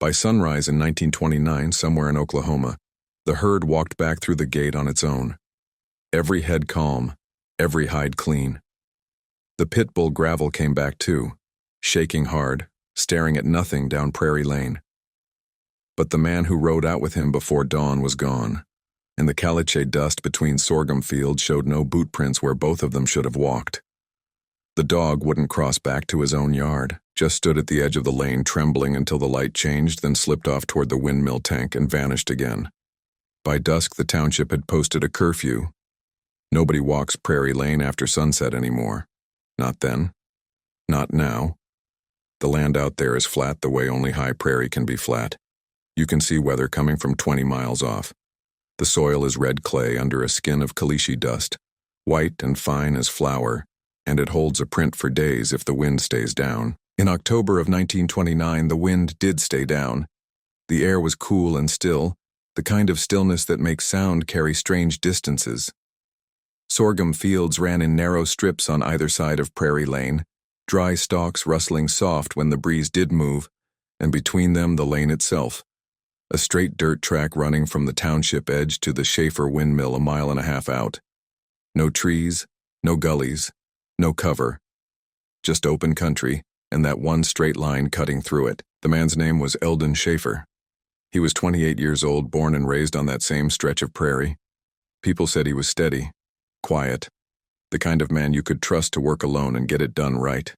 By sunrise in 1929, somewhere in Oklahoma, the herd walked back through the gate on its own. Every head calm, every hide clean. The pit bull Gravel came back too, shaking hard, staring at nothing down Prairie Lane. But the man who rode out with him before dawn was gone, and the caliche dust between sorghum fields showed no boot prints where both of them should have walked. The dog wouldn't cross back to his own yard, just stood at the edge of the lane trembling until the light changed, then slipped off toward the windmill tank and vanished again. By dusk, the township had posted a curfew. Nobody walks Prairie Lane after sunset anymore. Not then. Not now. The land out there is flat the way only high prairie can be flat. You can see weather coming from 20 miles off. The soil is red clay under a skin of caliche dust, white and fine as flour, and it holds a print for days if the wind stays down. In October of 1929, the wind did stay down. The air was cool and still, the kind of stillness that makes sound carry strange distances. Sorghum fields ran in narrow strips on either side of Prairie Lane, dry stalks rustling soft when the breeze did move, and between them the lane itself, a straight dirt track running from the township edge to the Schaefer windmill a mile and a half out. No trees, no gullies, no cover. Just open country, and that one straight line cutting through it. The man's name was Eldon Schaefer. He was 28 years old, born and raised on that same stretch of prairie. People said he was steady, quiet, the kind of man you could trust to work alone and get it done right.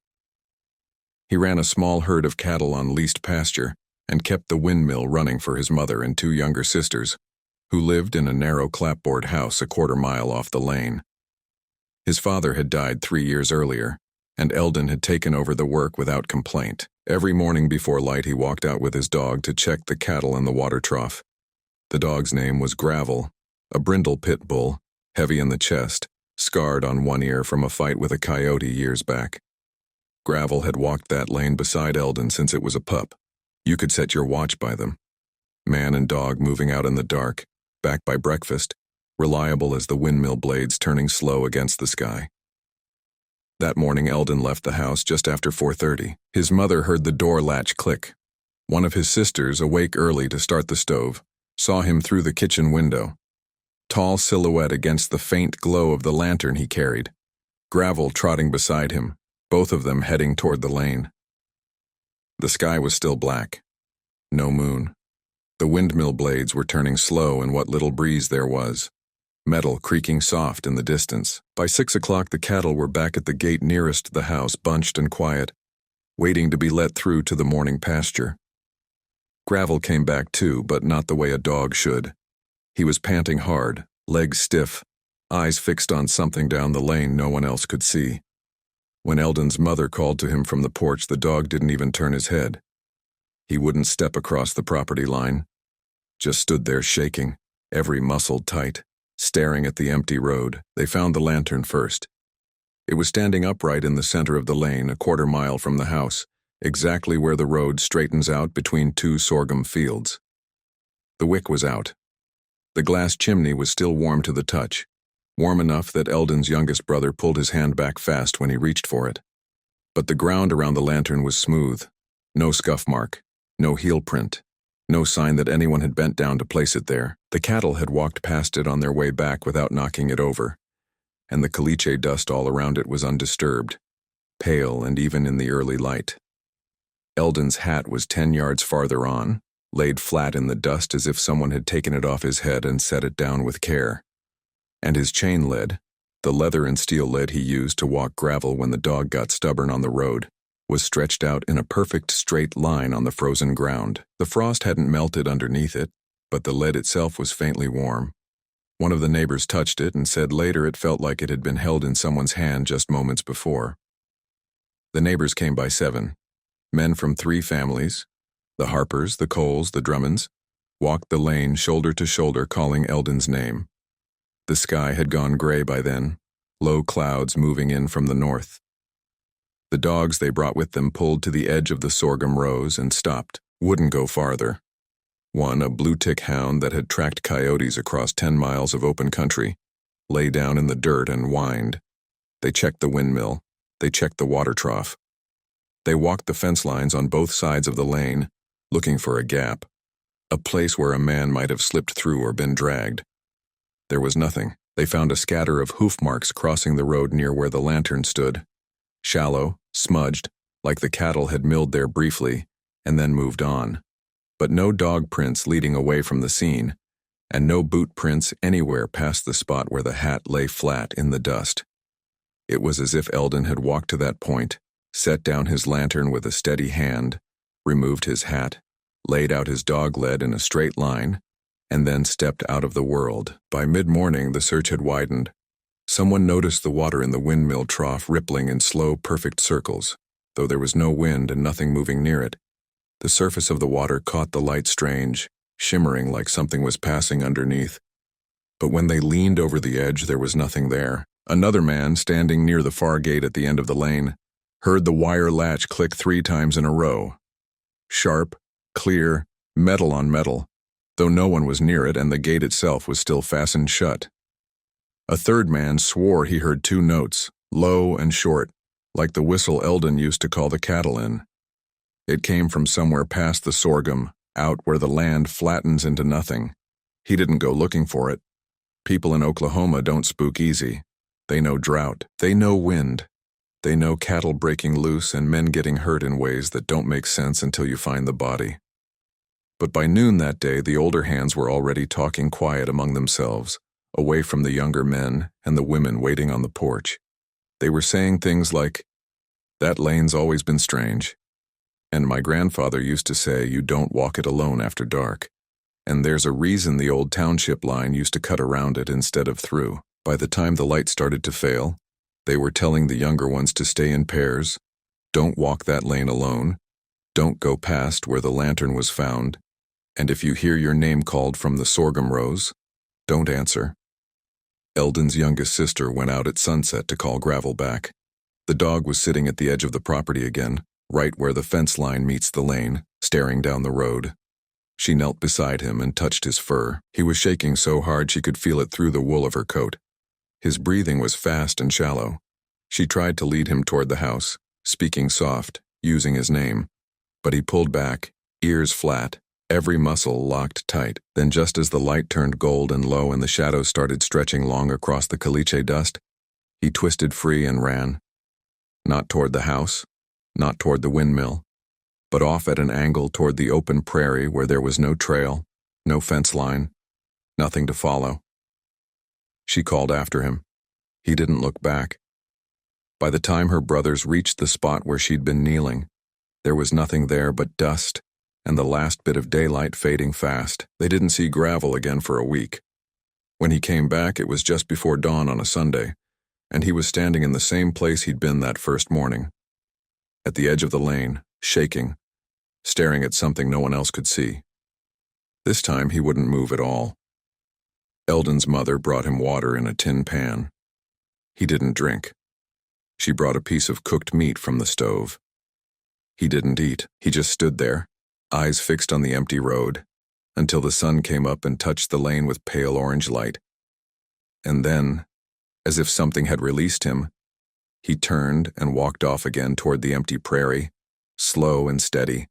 He ran a small herd of cattle on leased pasture and kept the windmill running for his mother and two younger sisters, who lived in a narrow clapboard house a quarter-mile off the lane. His father had died 3 years earlier, and Eldon had taken over the work without complaint. Every morning before light he walked out with his dog to check the cattle in the water trough. The dog's name was Gravel, a brindle pit bull, heavy in the chest, scarred on one ear from a fight with a coyote years back. Gravel had walked that lane beside Eldon since it was a pup. You could set your watch by them. Man and dog moving out in the dark, back by breakfast, reliable as the windmill blades turning slow against the sky. That morning Eldon left the house just after 4:30. His mother heard the door latch click. One of his sisters, awake early to start the stove, saw him through the kitchen window. Tall silhouette against the faint glow of the lantern he carried. Gravel trotting beside him, both of them heading toward the lane. The sky was still black. No moon. The windmill blades were turning slow in what little breeze there was. Metal creaking soft in the distance. By 6 o'clock the cattle were back at the gate nearest the house, bunched and quiet, waiting to be let through to the morning pasture. Gravel came back too, but not the way a dog should. He was panting hard, legs stiff, eyes fixed on something down the lane no one else could see. When Eldon's mother called to him from the porch, the dog didn't even turn his head. He wouldn't step across the property line, just stood there shaking, every muscle tight, staring at the empty road. They found the lantern first. It was standing upright in the center of the lane, a quarter-mile from the house, exactly where the road straightens out between two sorghum fields. The wick was out. The glass chimney was still warm to the touch, warm enough that Eldon's youngest brother pulled his hand back fast when he reached for it. But the ground around the lantern was smooth. No scuff mark, no heel print, no sign that anyone had bent down to place it there. The cattle had walked past it on their way back without knocking it over, and the caliche dust all around it was undisturbed, pale and even in the early light. Eldon's hat was 10 yards farther on, laid flat in the dust as if someone had taken it off his head and set it down with care. And his chain lead, the leather and steel lead he used to walk Gravel when the dog got stubborn on the road, was stretched out in a perfect straight line on the frozen ground. The frost hadn't melted underneath it, but the lead itself was faintly warm. One of the neighbors touched it and said later it felt like it had been held in someone's hand just moments before. The neighbors came by 7. Men from 3 families, the Harpers, the Coles, the Drummonds, walked the lane shoulder to shoulder calling Eldon's name. The sky had gone gray by then, low clouds moving in from the north. The dogs they brought with them pulled to the edge of the sorghum rows and stopped, wouldn't go farther. One, a blue-tick hound that had tracked coyotes across 10 miles of open country, lay down in the dirt and whined. They checked the windmill. They checked the water trough. They walked the fence lines on both sides of the lane, looking for a gap, a place where a man might have slipped through or been dragged. There was nothing. They found a scatter of hoof marks crossing the road near where the lantern stood, shallow, smudged, like the cattle had milled there briefly and then moved on. But no dog prints leading away from the scene, and no boot prints anywhere past the spot where the hat lay flat in the dust. It was as if Eldon had walked to that point, set down his lantern with a steady hand, removed his hat, laid out his dog lead in a straight line, and then stepped out of the world. By mid-morning, the search had widened. Someone noticed the water in the windmill trough rippling in slow, perfect circles, though there was no wind and nothing moving near it. The surface of the water caught the light strange, shimmering like something was passing underneath. But when they leaned over the edge, there was nothing there. Another man, standing near the far gate at the end of the lane, heard the wire latch click 3 times in a row. Sharp, clear, metal on metal, though no one was near it and the gate itself was still fastened shut. A third man swore he heard 2 notes, low and short, like the whistle Eldon used to call the cattle in. It came from somewhere past the sorghum, out where the land flattens into nothing. He didn't go looking for it. People in Oklahoma don't spook easy. They know drought. They know wind. They know cattle breaking loose and men getting hurt in ways that don't make sense until you find the body. But by noon that day, the older hands were already talking quiet among themselves, away from the younger men and the women waiting on the porch. They were saying things like, "That lane's always been strange. And my grandfather used to say you don't walk it alone after dark. And there's a reason the old township line used to cut around it instead of through." By the time the light started to fail, they were telling the younger ones to stay in pairs, don't walk that lane alone, don't go past where the lantern was found, and if you hear your name called from the sorghum rows, don't answer. Eldon's youngest sister went out at sunset to call Gravel back. The dog was sitting at the edge of the property again, right where the fence line meets the lane, staring down the road. She knelt beside him and touched his fur. He was shaking so hard she could feel it through the wool of her coat. His breathing was fast and shallow. She tried to lead him toward the house, speaking soft, using his name. But he pulled back, ears flat, every muscle locked tight. Then just as the light turned gold and low and the shadows started stretching long across the caliche dust, he twisted free and ran. Not toward the house, not toward the windmill, but off at an angle toward the open prairie where there was no trail, no fence line, nothing to follow. She called after him. He didn't look back. By the time her brothers reached the spot where she'd been kneeling, there was nothing there but dust and the last bit of daylight fading fast. They didn't see Gravel again for a week. When he came back, it was just before dawn on a Sunday, and he was standing in the same place he'd been that first morning, at the edge of the lane, shaking, staring at something no one else could see. This time he wouldn't move at all. Eldon's mother brought him water in a tin pan. He didn't drink. She brought a piece of cooked meat from the stove. He didn't eat. He just stood there, eyes fixed on the empty road, until the sun came up and touched the lane with pale orange light. And then, as if something had released him, he turned and walked off again toward the empty prairie, slow and steady,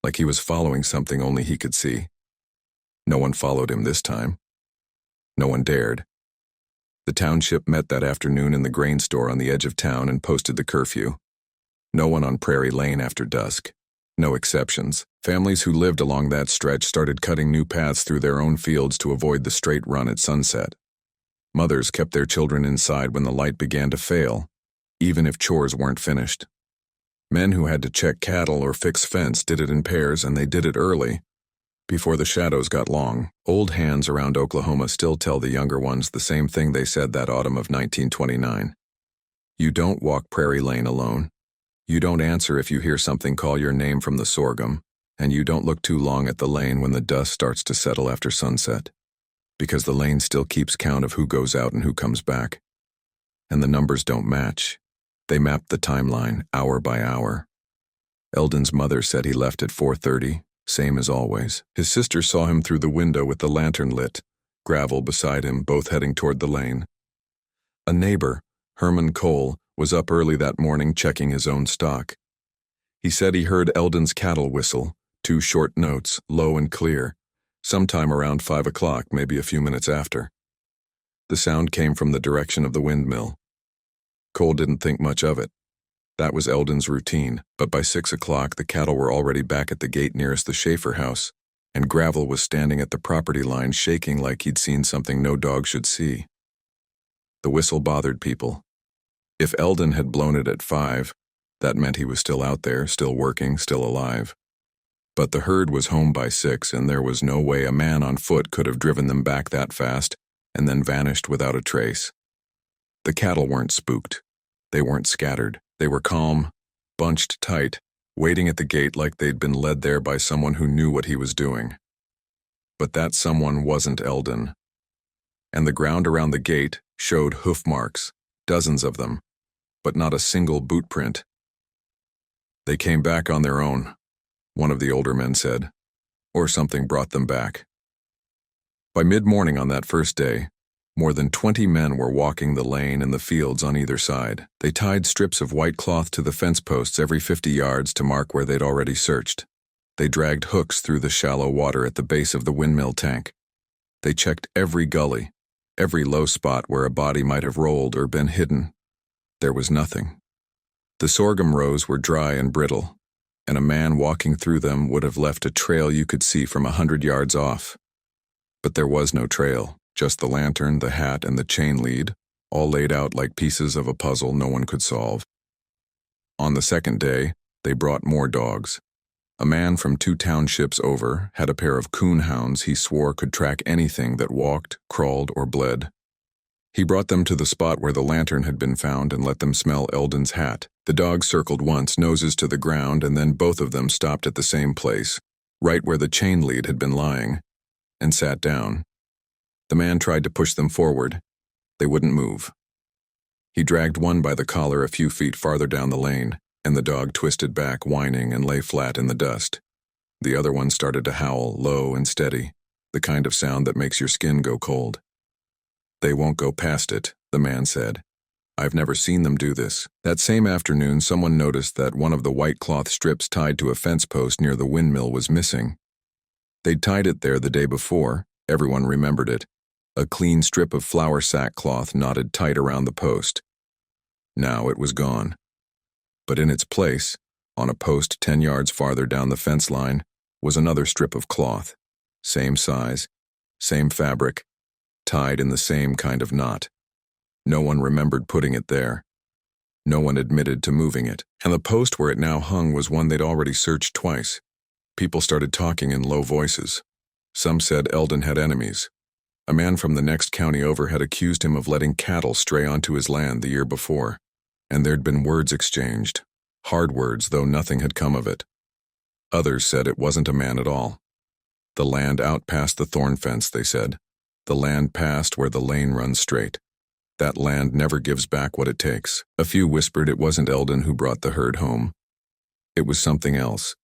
like he was following something only he could see. No one followed him this time. No one dared. The township met that afternoon in the grain store on the edge of town and posted the curfew. No one on Prairie Lane after dusk. No exceptions. Families who lived along that stretch started cutting new paths through their own fields to avoid the straight run at sunset. Mothers kept their children inside when the light began to fail, even if chores weren't finished. Men who had to check cattle or fix fence did it in pairs, and they did it early, before the shadows got long. Old hands around Oklahoma still tell the younger ones the same thing they said that autumn of 1929. You don't walk Prairie Lane alone. You don't answer if you hear something call your name from the sorghum, and you don't look too long at the lane when the dust starts to settle after sunset, because the lane still keeps count of who goes out and who comes back. And the numbers don't match. They mapped the timeline, hour by hour. Eldon's mother said he left at 4:30, same as always. His sister saw him through the window with the lantern lit, Gravel beside him, both heading toward the lane. A neighbor, Herman Cole, was up early that morning checking his own stock. He said he heard Eldon's cattle whistle, 2 short notes, low and clear, sometime around 5 o'clock, maybe a few minutes after. The sound came from the direction of the windmill. Cole didn't think much of it. That was Eldon's routine, but by 6 o'clock the cattle were already back at the gate nearest the Schaefer house, and Gravel was standing at the property line shaking like he'd seen something no dog should see. The whistle bothered people. If Eldon had blown it at 5, that meant he was still out there, still working, still alive. But the herd was home by 6, and there was no way a man on foot could have driven them back that fast and then vanished without a trace. The cattle weren't spooked. They weren't scattered. They were calm, bunched tight, waiting at the gate like they'd been led there by someone who knew what he was doing. But that someone wasn't Eldon. And the ground around the gate showed hoof marks, dozens of them, but not a single boot print. They came back on their own, one of the older men said, or something brought them back. By mid-morning on that first day, more than 20 men were walking the lane and the fields on either side. They tied strips of white cloth to the fence posts every 50 yards to mark where they'd already searched. They dragged hooks through the shallow water at the base of the windmill tank. They checked every gully, every low spot where a body might have rolled or been hidden. There was nothing. The sorghum rows were dry and brittle, and a man walking through them would have left a trail you could see from 100 yards off. But there was no trail. Just the lantern, the hat, and the chain lead, all laid out like pieces of a puzzle no one could solve. On the second day, they brought more dogs. A man from 2 townships over had a pair of coon hounds he swore could track anything that walked, crawled, or bled. He brought them to the spot where the lantern had been found and let them smell Eldon's hat. The dogs circled once, noses to the ground, and then both of them stopped at the same place, right where the chain lead had been lying, and sat down. The man tried to push them forward. They wouldn't move. He dragged one by the collar a few feet farther down the lane, and the dog twisted back, whining, and lay flat in the dust. The other one started to howl, low and steady, the kind of sound that makes your skin go cold. "They won't go past it," the man said. "I've never seen them do this." That same afternoon, someone noticed that one of the white cloth strips tied to a fence post near the windmill was missing. They'd tied it there the day before. Everyone remembered it. A clean strip of flour sack cloth knotted tight around the post. Now it was gone. But in its place, on a post 10 yards farther down the fence line, was another strip of cloth. Same size, same fabric, tied in the same kind of knot. No one remembered putting it there. No one admitted to moving it. And the post where it now hung was one they'd already searched twice. People started talking in low voices. Some said Eldon had enemies. A man from the next county over had accused him of letting cattle stray onto his land the year before, and there'd been words exchanged, hard words, though nothing had come of it. Others said it wasn't a man at all. The land out past the thorn fence, they said. The land past where the lane runs straight. That land never gives back what it takes. A few whispered it wasn't Eldon who brought the herd home. It was something else.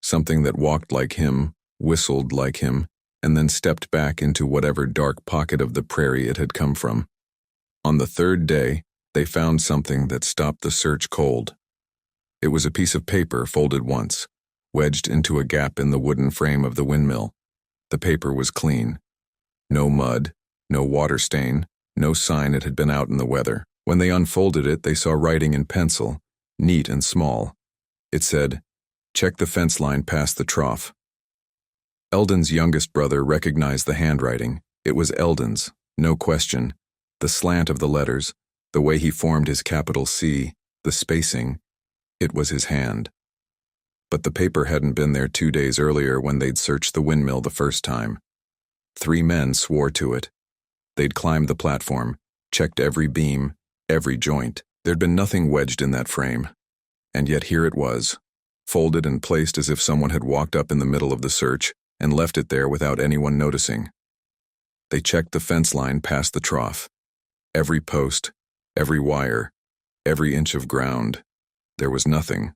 Something that walked like him, whistled like him, and then stepped back into whatever dark pocket of the prairie it had come from. On the third day, they found something that stopped the search cold. It was a piece of paper folded once, wedged into a gap in the wooden frame of the windmill. The paper was clean. No mud, no water stain, no sign it had been out in the weather. When they unfolded it, they saw writing in pencil, neat and small. It said, "Check the fence line past the trough." Eldon's youngest brother recognized the handwriting. It was Eldon's, no question. The slant of the letters, the way he formed his capital C, the spacing, it was his hand. But the paper hadn't been there 2 days earlier when they'd searched the windmill the first time. 3 men swore to it. They'd climbed the platform, checked every beam, every joint. There'd been nothing wedged in that frame. And yet here it was, folded and placed as if someone had walked up in the middle of the search and left it there without anyone noticing. They checked the fence line past the trough. Every post, every wire, every inch of ground. There was nothing.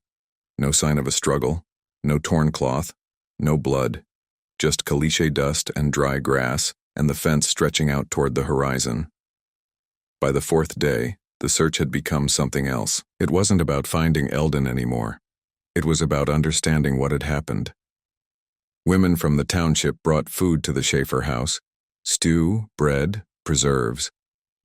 No sign of a struggle, no torn cloth, no blood, just caliche dust and dry grass and the fence stretching out toward the horizon. By the 4th day, the search had become something else. It wasn't about finding Eldon anymore. It was about understanding what had happened. Women from the township brought food to the Schaefer house, stew, bread, preserves,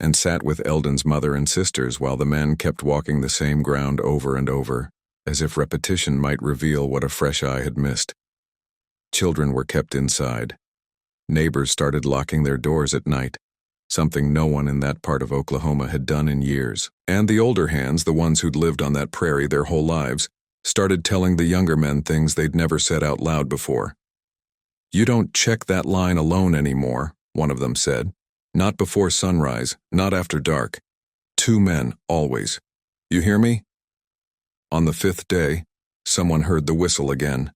and sat with Eldon's mother and sisters while the men kept walking the same ground over and over, as if repetition might reveal what a fresh eye had missed. Children were kept inside. Neighbors started locking their doors at night, something no one in that part of Oklahoma had done in years. And the older hands, the ones who'd lived on that prairie their whole lives, started telling the younger men things they'd never said out loud before. "You don't check that line alone anymore," one of them said. "Not before sunrise, not after dark. 2 men, always. You hear me?" On the 5th day, someone heard the whistle again.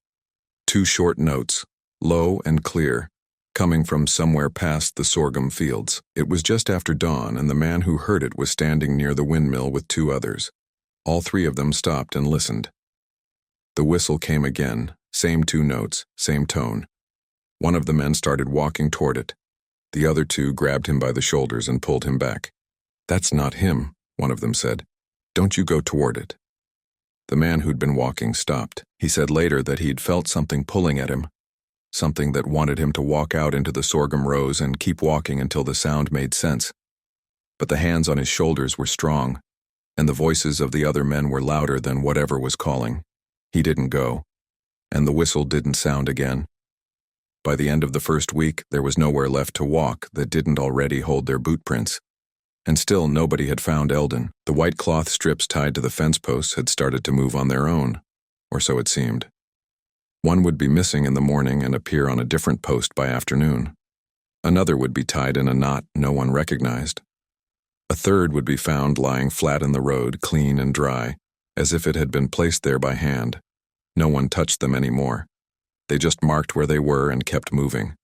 2 short notes, low and clear, coming from somewhere past the sorghum fields. It was just after dawn, and the man who heard it was standing near the windmill with 2 others. All 3 of them stopped and listened. The whistle came again, same 2 notes, same tone. One of the men started walking toward it. The other 2 grabbed him by the shoulders and pulled him back. "That's not him," one of them said. "Don't you go toward it." The man who'd been walking stopped. He said later that he'd felt something pulling at him, something that wanted him to walk out into the sorghum rows and keep walking until the sound made sense. But the hands on his shoulders were strong, and the voices of the other men were louder than whatever was calling. He didn't go, and the whistle didn't sound again. By the end of the first week, there was nowhere left to walk that didn't already hold their boot prints. And still nobody had found Eldon. The white cloth strips tied to the fence posts had started to move on their own, or so it seemed. One would be missing in the morning and appear on a different post by afternoon. Another would be tied in a knot no one recognized. A third would be found lying flat in the road, clean and dry, as if it had been placed there by hand. No one touched them anymore. They just marked where they were and kept moving.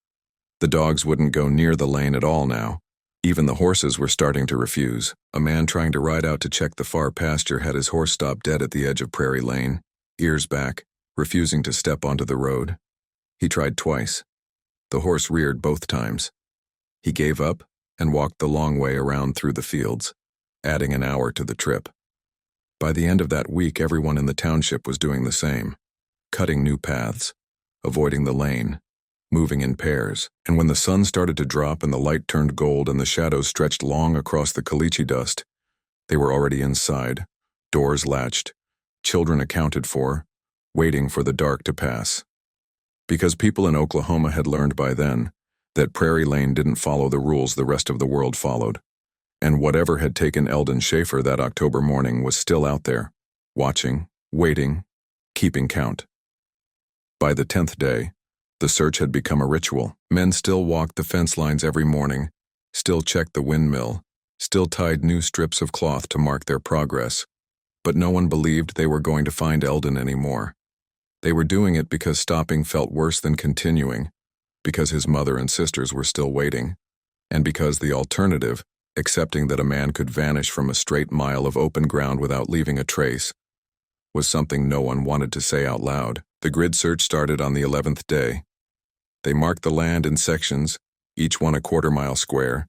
The dogs wouldn't go near the lane at all now. Even the horses were starting to refuse. A man trying to ride out to check the far pasture had his horse stop dead at the edge of Prairie Lane, ears back, refusing to step onto the road. He tried twice. The horse reared both times. He gave up and walked the long way around through the fields, adding an hour to the trip. By the end of that week, everyone in the township was doing the same, cutting new paths, avoiding the lane, moving in pairs. And when the sun started to drop and the light turned gold and the shadows stretched long across the caliche dust, they were already inside, doors latched, children accounted for, waiting for the dark to pass. Because people in Oklahoma had learned by then that Prairie Lane didn't follow the rules the rest of the world followed, and whatever had taken Eldon Schaefer that October morning was still out there, watching, waiting, keeping count. By the 10th day, the search had become a ritual. Men still walked the fence lines every morning, still checked the windmill, still tied new strips of cloth to mark their progress, but no one believed they were going to find Eldon anymore. They were doing it because stopping felt worse than continuing, because his mother and sisters were still waiting, and because the alternative, accepting that a man could vanish from a straight mile of open ground without leaving a trace, was something no one wanted to say out loud. The grid search started on the 11th day. They marked the land in sections, each one a quarter-mile square,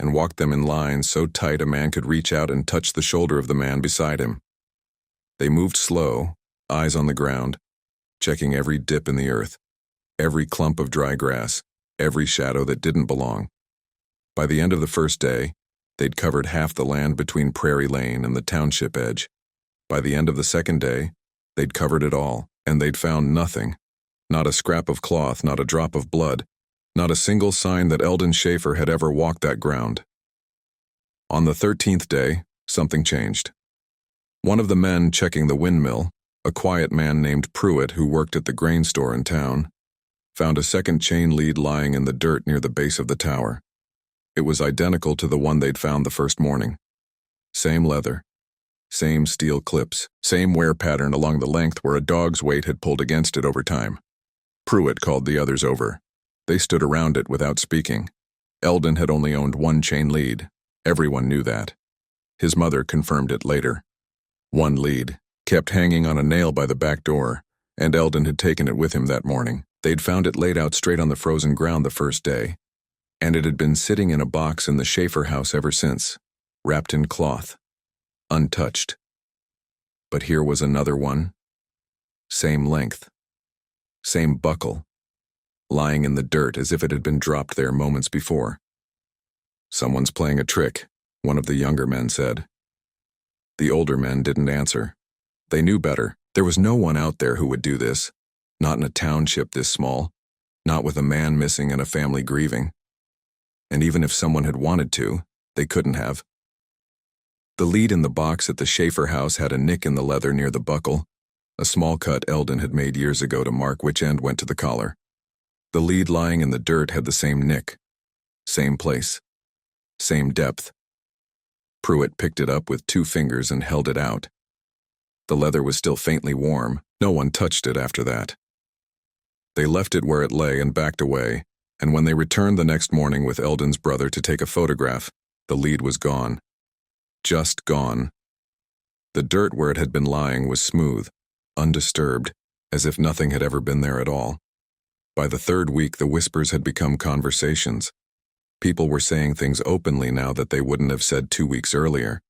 and walked them in lines so tight a man could reach out and touch the shoulder of the man beside him. They moved slow, eyes on the ground, checking every dip in the earth, every clump of dry grass, every shadow that didn't belong. By the end of the first day, they'd covered half the land between Prairie Lane and the township edge. By the end of the second day, they'd covered it all, and they'd found nothing. Not a scrap of cloth, not a drop of blood, not a single sign that Eldon Schaefer had ever walked that ground. On the 13th day, something changed. One of the men checking the windmill, a quiet man named Pruitt who worked at the grain store in town, found a second chain lead lying in the dirt near the base of the tower. It was identical to the one they'd found the first morning. Same leather, same steel clips, same wear pattern along the length where a dog's weight had pulled against it over time. Pruitt called the others over. They stood around it without speaking. Eldon had only owned one chain lead. Everyone knew that. His mother confirmed it later. One lead, kept hanging on a nail by the back door, and Eldon had taken it with him that morning. They'd found it laid out straight on the frozen ground the first day, and it had been sitting in a box in the Schaefer house ever since, wrapped in cloth, untouched. But here was another one. Same length. Same buckle. lying in the dirt as if it had been dropped there moments before. "Someone's playing a trick," one of the younger men said. The older men didn't answer. They knew better. There was no one out there who would do this, not in a township this small, not with a man missing and a family grieving. And even if someone had wanted to, they couldn't have. The lead in the box at the Schaefer house had a nick in the leather near the buckle, a small cut Eldon had made years ago to mark which end went to the collar. The lead lying in the dirt had the same nick, same place, same depth. Pruitt picked it up with 2 fingers and held it out. The leather was still faintly warm. No one touched it after that. They left it where it lay and backed away, and when they returned the next morning with Eldon's brother to take a photograph, the lead was gone. Just gone. The dirt where it had been lying was smooth, undisturbed, as if nothing had ever been there at all. By the 3rd week, the whispers had become conversations. People were saying things openly now that they wouldn't have said 2 weeks earlier.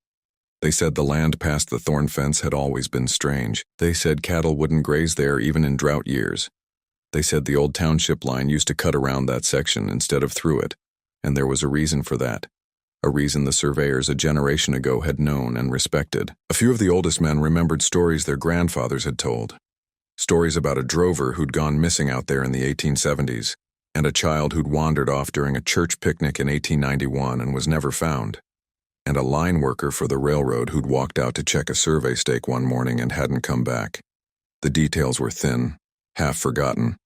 They said the land past the thorn fence had always been strange. They said cattle wouldn't graze there even in drought years. They said the old township line used to cut around that section instead of through it, and there was a reason for that. A reason the surveyors a generation ago had known and respected. A few of the oldest men remembered stories their grandfathers had told. Stories about a drover who'd gone missing out there in the 1870s, and a child who'd wandered off during a church picnic in 1891 and was never found, and a line worker for the railroad who'd walked out to check a survey stake one morning and hadn't come back. The details were thin, half forgotten,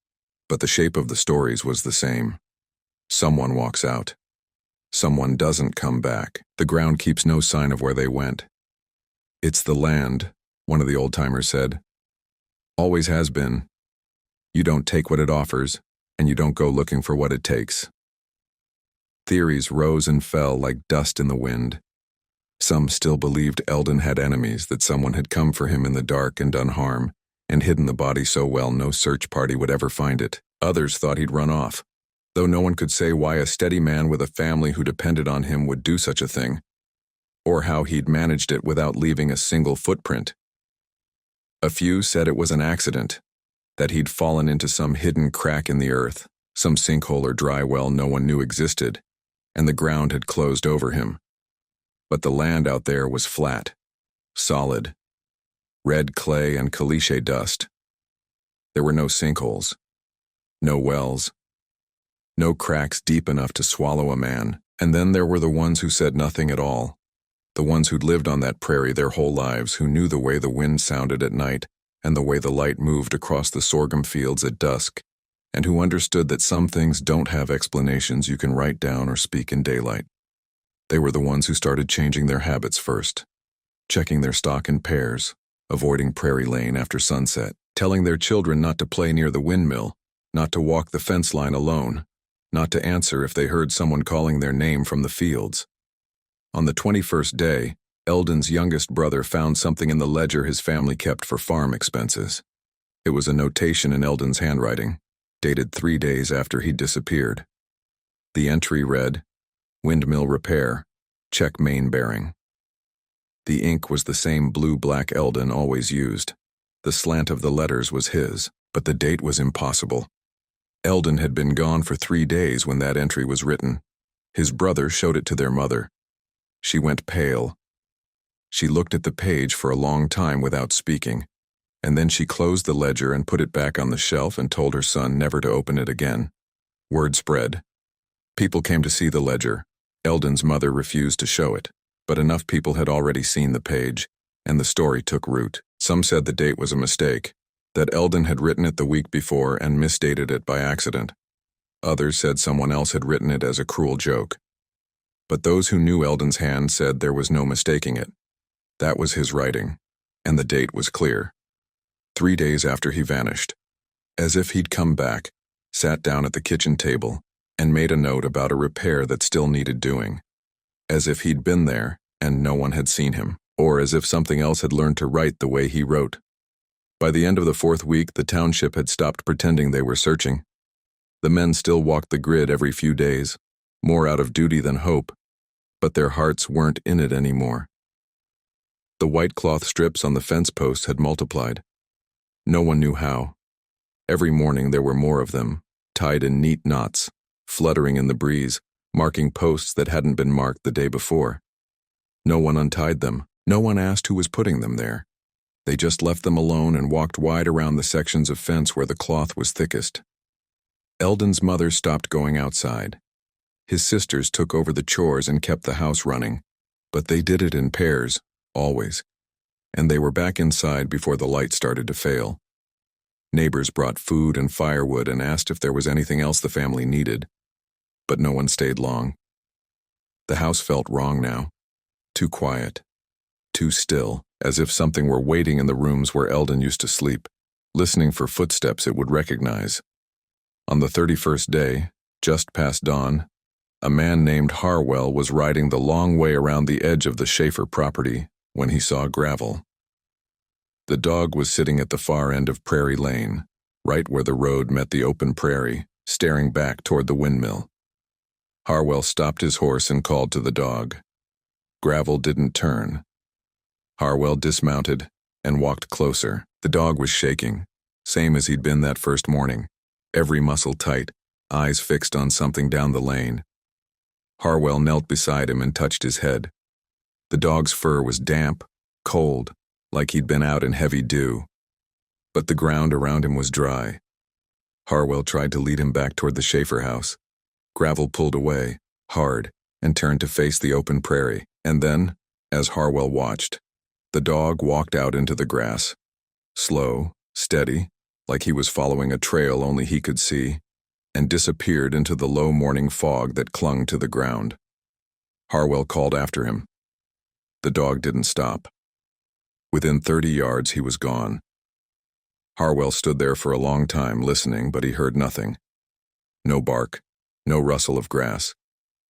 but the shape of the stories was the same. Someone walks out. Someone doesn't come back. The ground keeps no sign of where they went. "It's the land," one of the old-timers said. "Always has been. You don't take what it offers, and you don't go looking for what it takes." Theories rose and fell like dust in the wind. Some still believed Eldon had enemies, that someone had come for him in the dark and done harm, and hidden the body so well no search party would ever find it. Others thought he'd run off, though no one could say why a steady man with a family who depended on him would do such a thing, or how he'd managed it without leaving a single footprint. A few said it was an accident, that he'd fallen into some hidden crack in the earth, some sinkhole or dry well no one knew existed, and the ground had closed over him. But the land out there was flat, solid, red clay and caliche dust. There were no sinkholes, no wells, no cracks deep enough to swallow a man. And then there were the ones who said nothing at all, the ones who'd lived on that prairie their whole lives, who knew the way the wind sounded at night and the way the light moved across the sorghum fields at dusk, and who understood that some things don't have explanations you can write down or speak in daylight. They were the ones who started changing their habits first, checking their stock in pairs, avoiding Prairie Lane after sunset, telling their children not to play near the windmill, not to walk the fence line alone, not to answer if they heard someone calling their name from the fields. On the 21st day, Eldon's youngest brother found something in the ledger his family kept for farm expenses. It was a notation in Eldon's handwriting, dated 3 days after he'd disappeared. The entry read, "Windmill repair, check main bearing." The ink was the same blue-black Eldon always used. The slant of the letters was his, but the date was impossible. Eldon had been gone for 3 days when that entry was written. His brother showed it to their mother. She went pale. She looked at the page for a long time without speaking, and then she closed the ledger and put it back on the shelf and told her son never to open it again. Word spread. People came to see the ledger. Eldon's mother refused to show it, but enough people had already seen the page, and the story took root. Some said the date was a mistake, that Eldon had written it the week before and misdated it by accident. Others said someone else had written it as a cruel joke. But those who knew Eldon's hand said there was no mistaking it. That was his writing, and the date was clear. 3 days after he vanished, as if he'd come back, sat down at the kitchen table, and made a note about a repair that still needed doing. As if he'd been there and no one had seen him, or as if something else had learned to write the way he wrote. By the end of the 4th week, the township had stopped pretending they were searching. The men still walked the grid every few days, more out of duty than hope, but their hearts weren't in it anymore. The white cloth strips on the fence posts had multiplied. No one knew how. Every morning there were more of them, tied in neat knots, fluttering in the breeze, marking posts that hadn't been marked the day before. No one untied them. No one asked who was putting them there. They just left them alone and walked wide around the sections of fence where the cloth was thickest. Eldon's mother stopped going outside. His sisters took over the chores and kept the house running, but they did it in pairs, always, and they were back inside before the light started to fail. Neighbors brought food and firewood and asked if there was anything else the family needed, but no one stayed long. The house felt wrong now, too quiet, too still, as if something were waiting in the rooms where Eldon used to sleep, listening for footsteps it would recognize. On the 31st day, just past dawn, a man named Harwell was riding the long way around the edge of the Schaefer property when he saw Gravel. The dog was sitting at the far end of Prairie Lane, right where the road met the open prairie, staring back toward the windmill. Harwell stopped his horse and called to the dog. Gravel didn't turn. Harwell dismounted and walked closer. The dog was shaking, same as he'd been that first morning, every muscle tight, eyes fixed on something down the lane. Harwell knelt beside him and touched his head. The dog's fur was damp, cold, like he'd been out in heavy dew. But the ground around him was dry. Harwell tried to lead him back toward the Schaefer house. Gravel pulled away, hard, and turned to face the open prairie. And then, as Harwell watched, the dog walked out into the grass. Slow, steady, like he was following a trail only he could see, and disappeared into the low morning fog that clung to the ground. Harwell called after him. The dog didn't stop. Within 30 yards, he was gone. Harwell stood there for a long time listening, but he heard nothing. No bark, no rustle of grass,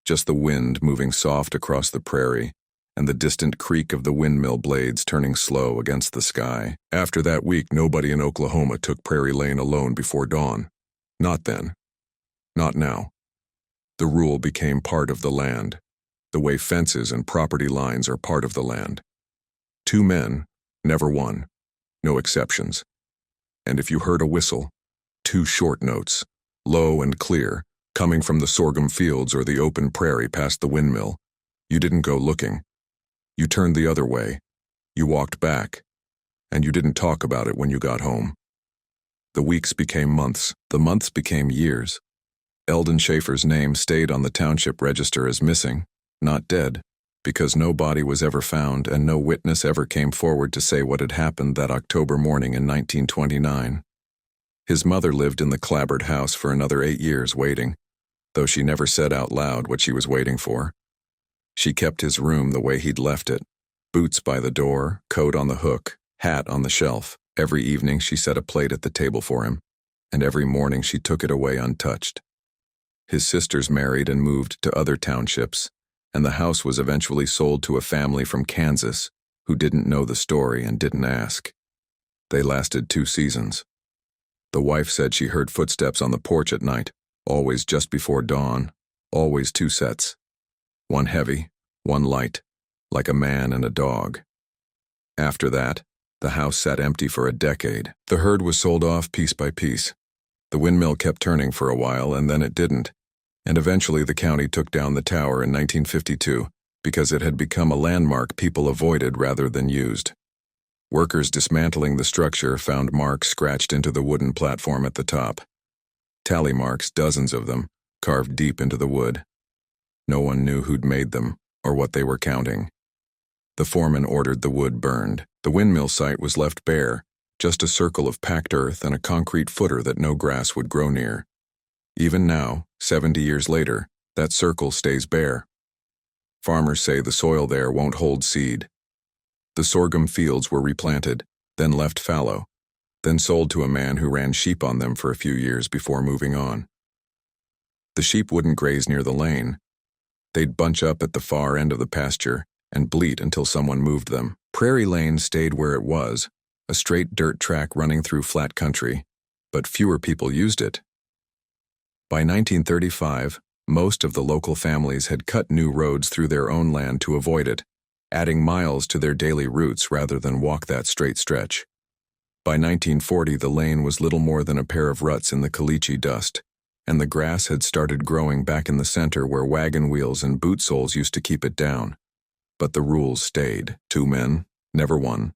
just the wind moving soft across the prairie and the distant creak of the windmill blades turning slow against the sky. After that week, nobody in Oklahoma took Prairie Lane alone before dawn. Not then. Not now. The rule became part of the land, the way fences and property lines are part of the land. 2 men, never one, no exceptions. And if you heard a whistle, 2 short notes, low and clear, coming from the sorghum fields or the open prairie past the windmill, you didn't go looking. You turned the other way, you walked back, and you didn't talk about it when you got home. The weeks became months, the months became years. Eldon Schaefer's name stayed on the township register as missing, not dead, because no body was ever found and no witness ever came forward to say what had happened that October morning in 1929. His mother lived in the clapboard house for another 8 years waiting, though she never said out loud what she was waiting for. She kept his room the way he'd left it, boots by the door, coat on the hook, hat on the shelf. Every evening she set a plate at the table for him, and every morning she took it away untouched. His sisters married and moved to other townships, and the house was eventually sold to a family from Kansas who didn't know the story and didn't ask. They lasted 2 seasons. The wife said she heard footsteps on the porch at night, always just before dawn, always 2 sets. One heavy, one light, like a man and a dog. After that, the house sat empty for a decade. The herd was sold off piece by piece. The windmill kept turning for a while, and then it didn't, and eventually the county took down the tower in 1952 because it had become a landmark people avoided rather than used. Workers dismantling the structure found marks scratched into the wooden platform at the top. Tally marks, dozens of them, carved deep into the wood. No one knew who'd made them or what they were counting. The foreman ordered the wood burned. The windmill site was left bare, just a circle of packed earth and a concrete footer that no grass would grow near. Even now, 70 years later, that circle stays bare. Farmers say the soil there won't hold seed. The sorghum fields were replanted, then left fallow, then sold to a man who ran sheep on them for a few years before moving on. The sheep wouldn't graze near the lane. They'd bunch up at the far end of the pasture and bleat until someone moved them. Prairie Lane stayed where it was, a straight dirt track running through flat country, but fewer people used it. By 1935, most of the local families had cut new roads through their own land to avoid it, adding miles to their daily routes rather than walk that straight stretch. By 1940, the lane was little more than a pair of ruts in the caliche dust, and the grass had started growing back in the center where wagon wheels and boot soles used to keep it down. But the rules stayed. 2 men, never one.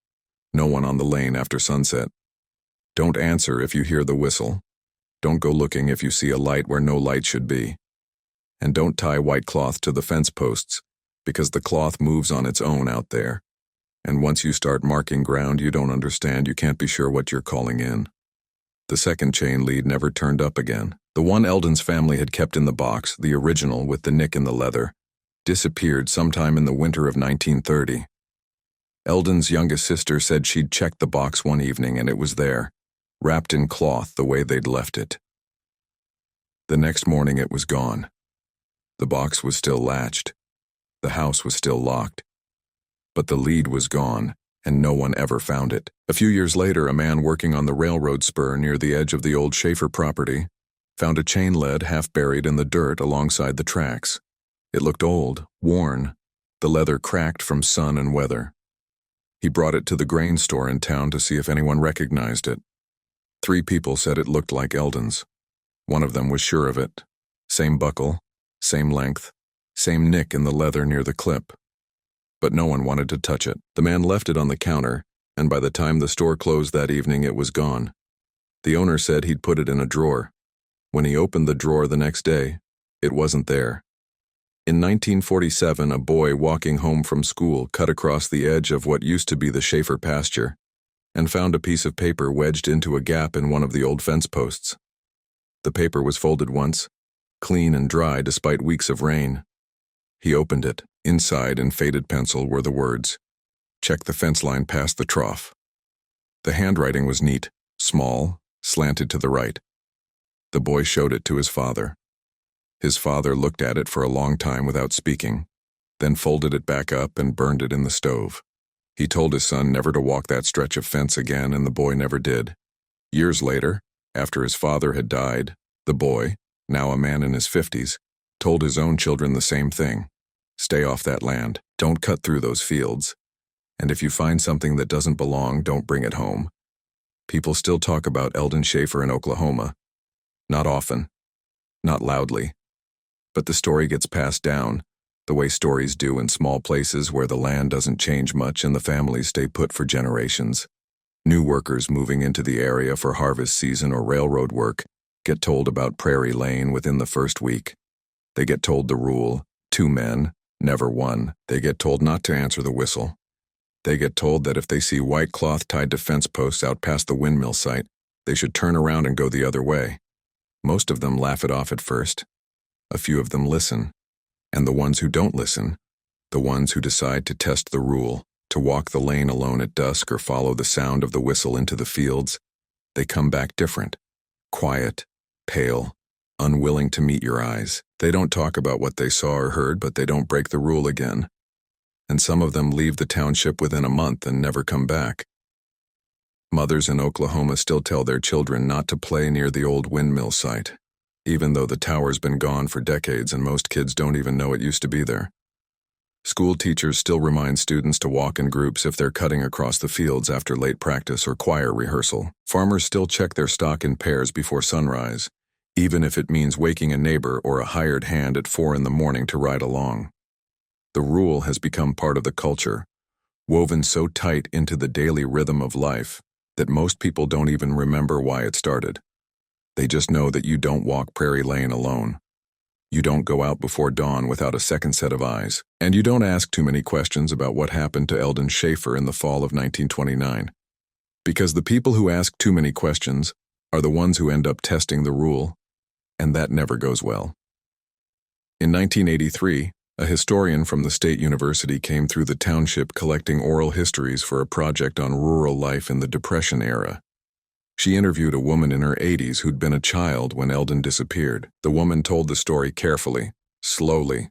No one on the lane after sunset. Don't answer if you hear the whistle. Don't go looking if you see a light where no light should be. And don't tie white cloth to the fence posts, because the cloth moves on its own out there. And once you start marking ground you don't understand, you can't be sure what you're calling in. The second chain lead never turned up again. The one Eldon's family had kept in the box, the original with the nick in the leather, disappeared sometime in the winter of 1930. Eldon's youngest sister said she'd checked the box one evening and it was there, wrapped in cloth the way they'd left it. The next morning it was gone. The box was still latched. The house was still locked. But the lead was gone, and no one ever found it. A few years later, a man working on the railroad spur near the edge of the old Schaefer property found a chain lead half buried in the dirt alongside the tracks. It looked old, worn, the leather cracked from sun and weather. He brought it to the grain store in town to see if anyone recognized it. 3 people said it looked like Eldon's. One of them was sure of it. Same buckle, same length, same nick in the leather near the clip. But no one wanted to touch it. The man left it on the counter, and by the time the store closed that evening it was gone. The owner said he'd put it in a drawer. When he opened the drawer the next day, it wasn't there. In 1947, a boy walking home from school cut across the edge of what used to be the Schaefer pasture and found a piece of paper wedged into a gap in one of the old fence posts. The paper was folded once, clean and dry despite weeks of rain. He opened it. Inside, in faded pencil, were the words, "Check the fence line past the trough." The handwriting was neat, small, slanted to the right. The boy showed it to his father. His father looked at it for a long time without speaking, then folded it back up and burned it in the stove. He told his son never to walk that stretch of fence again, and the boy never did. Years later, after his father had died, the boy, now a man in his 50s, told his own children the same thing. Stay off that land. Don't cut through those fields. And if you find something that doesn't belong, don't bring it home. People still talk about Eldon Schaefer in Oklahoma. Not often. Not loudly. But the story gets passed down, the way stories do in small places where the land doesn't change much and the families stay put for generations. New workers moving into the area for harvest season or railroad work get told about Prairie Lane within the first week. They get told the rule, 2 men, never one. They get told not to answer the whistle. They get told that if they see white cloth tied to fence posts out past the windmill site, they should turn around and go the other way. Most of them laugh it off at first. A few of them listen. And the ones who don't listen, the ones who decide to test the rule, to walk the lane alone at dusk or follow the sound of the whistle into the fields, they come back different. Quiet, pale, unwilling to meet your eyes. They don't talk about what they saw or heard, but they don't break the rule again. And some of them leave the township within a month and never come back. Mothers in Oklahoma still tell their children not to play near the old windmill site, even though the tower's been gone for decades and most kids don't even know it used to be there. School teachers still remind students to walk in groups if they're cutting across the fields after late practice or choir rehearsal. Farmers still check their stock in pairs before sunrise, even if it means waking a neighbor or a hired hand at 4 in the morning to ride along. The rule has become part of the culture, woven so tight into the daily rhythm of life that most people don't even remember why it started. They just know that you don't walk Prairie Lane alone. You don't go out before dawn without a second set of eyes. And you don't ask too many questions about what happened to Eldon Schaefer in the fall of 1929. Because the people who ask too many questions are the ones who end up testing the rule, and that never goes well. In 1983, a historian from the state university came through the township collecting oral histories for a project on rural life in the Depression era. She interviewed a woman in her 80s who'd been a child when Eldon disappeared. The woman told the story carefully, slowly,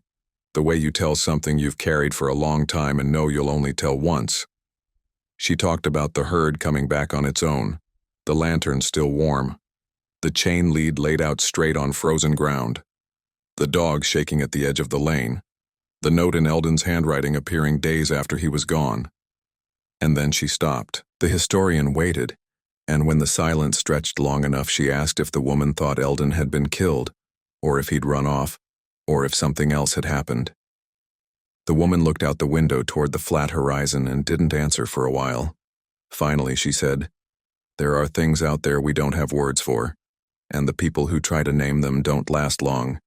the way you tell something you've carried for a long time and know you'll only tell once. She talked about the herd coming back on its own, the lantern still warm, the chain lead laid out straight on frozen ground, the dog shaking at the edge of the lane, the note in Eldon's handwriting appearing days after he was gone. And then she stopped. The historian waited. And when the silence stretched long enough, she asked if the woman thought Eldon had been killed, or if he'd run off, or if something else had happened. The woman looked out the window toward the flat horizon and didn't answer for a while. Finally, she said, "There are things out there we don't have words for, and the people who try to name them don't last long."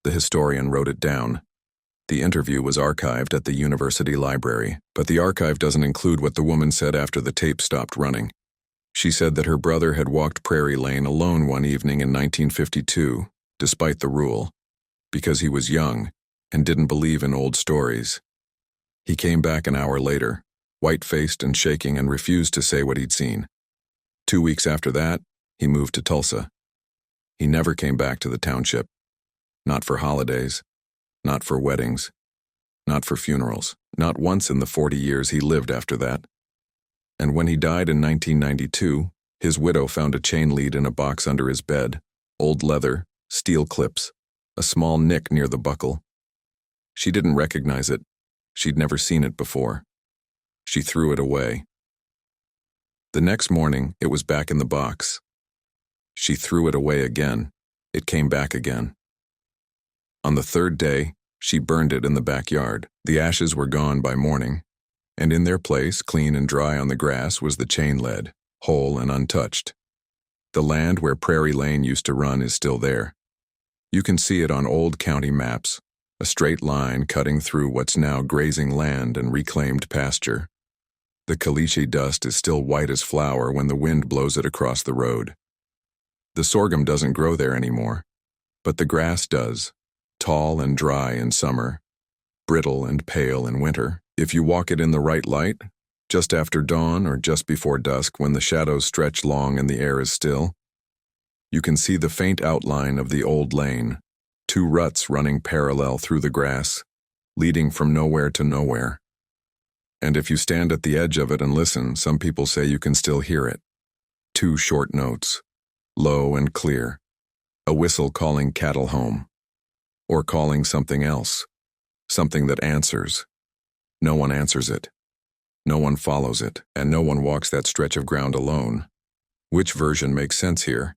The historian wrote it down. The interview was archived at the university library, but the archive doesn't include what the woman said after the tape stopped running. She said that her brother had walked Prairie Lane alone one evening in 1952, despite the rule, because he was young and didn't believe in old stories. He came back an hour later, white-faced and shaking, and refused to say what he'd seen. 2 weeks after that, he moved to Tulsa. He never came back to the township. Not for holidays, not for weddings, not for funerals, not once in the 40 years he lived after that. And when he died in 1992, his widow found a chain lead in a box under his bed, old leather, steel clips, a small nick near the buckle. She didn't recognize it. She'd never seen it before. She threw it away. The next morning, it was back in the box. She threw it away again. It came back again. On the third day, she burned it in the backyard. The ashes were gone by morning, and in their place, clean and dry on the grass, was the chain lead, whole and untouched. The land where Prairie Lane used to run is still there. You can see it on old county maps, a straight line cutting through what's now grazing land and reclaimed pasture. The caliche dust is still white as flour when the wind blows it across the road. The sorghum doesn't grow there anymore, but the grass does, tall and dry in summer, brittle and pale in winter. If you walk it in the right light, just after dawn or just before dusk when the shadows stretch long and the air is still, you can see the faint outline of the old lane, two ruts running parallel through the grass, leading from nowhere to nowhere. And if you stand at the edge of it and listen, some people say you can still hear it. Two short notes, low and clear, a whistle calling cattle home, or calling something else, something that answers. No one answers it. No one follows it, and no one walks that stretch of ground alone. Which version makes sense here?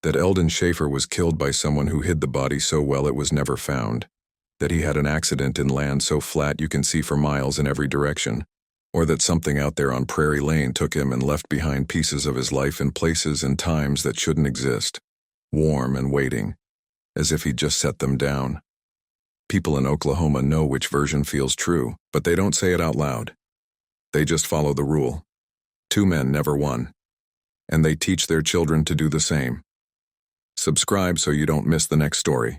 That Eldon Schaefer was killed by someone who hid the body so well it was never found, that he had an accident in land so flat you can see for miles in every direction, or that something out there on Prairie Lane took him and left behind pieces of his life in places and times that shouldn't exist, warm and waiting, as if he'd just set them down. People in Oklahoma know which version feels true, but they don't say it out loud. They just follow the rule. 2 men never won. And they teach their children to do the same. Subscribe so you don't miss the next story.